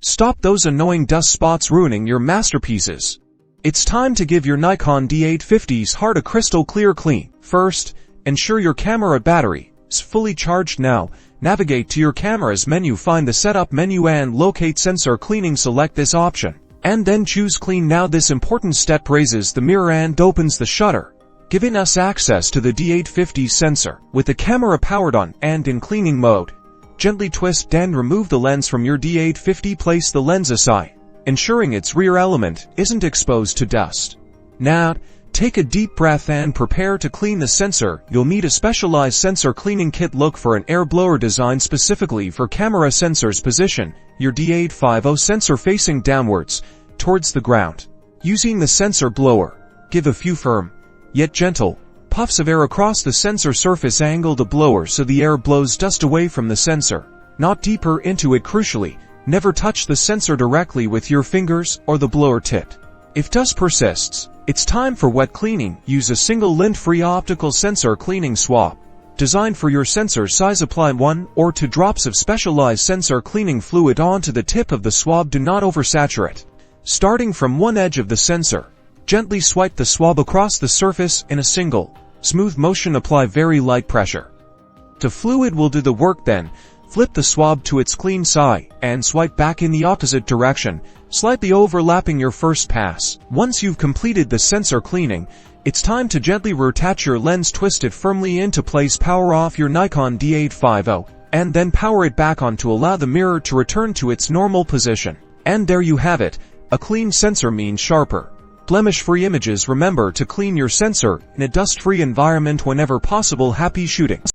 Stop those annoying dust spots ruining your masterpieces. It's time to give your Nikon D850's heart a crystal clear clean. First, ensure your camera battery is fully charged now. Navigate to your camera's menu, find the setup menu and locate sensor cleaning. Select this option, and then choose clean now. This important step raises the mirror and opens the shutter, giving us access to the D850 sensor. With the camera powered on and in cleaning mode, gently twist and remove the lens from your D850. Place the lens aside, ensuring its rear element isn't exposed to dust. Now, take a deep breath and prepare to clean the sensor. You'll need a specialized sensor cleaning kit. Look for an air blower designed specifically for camera sensors. Position your D850 sensor facing downwards towards the ground. Using the sensor blower, give a few firm, yet gentle, puffs of air across the sensor surface. Angle the blower so the air blows dust away from the sensor, not deeper into it. Crucially, never touch the sensor directly with your fingers or the blower tip. If dust persists, it's time for wet cleaning. Use a single lint-free optical sensor cleaning swab, designed for your sensor size. Apply 1 or 2 drops of specialized sensor cleaning fluid onto the tip of the swab. Do not oversaturate. Starting from one edge of the sensor, gently swipe the swab across the surface in a single, smooth motion. Apply very light pressure. The fluid will do the work. Then, flip the swab to its clean side and swipe back in the opposite direction, slightly overlapping your first pass. Once you've completed the sensor cleaning, it's time to gently reattach your lens. Twist it firmly into place. Power off your Nikon D850 and then power it back on to allow the mirror to return to its normal position. And there you have it. A clean sensor means sharper, blemish-free images. Remember to clean your sensor in a dust-free environment whenever possible. Happy shooting!